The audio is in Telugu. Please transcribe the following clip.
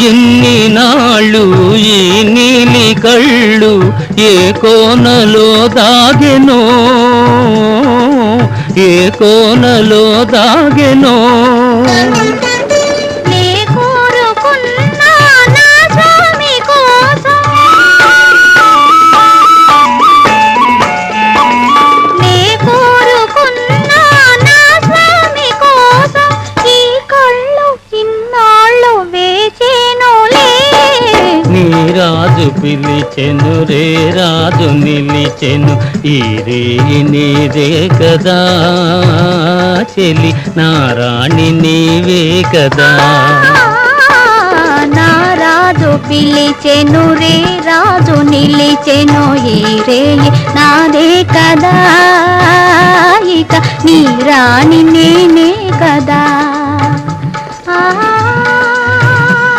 ఎన్ని నాళ్ళు ఈ నీలి కళ్ళు ఏ కోనలో దాగెనో, ఏ కోనలో దాగెనో. రాజు పిలిచెను రే రాజు నిలిచెను, ఈ రేయి నీదే కదా చెలి, నా రాణి నీవే కదా. నా రాజు పిలిచెను రే రాజు నిలిచెను, ఈ రేయి నాదే కదా, ఇక నీ రాణి నేనే కదా.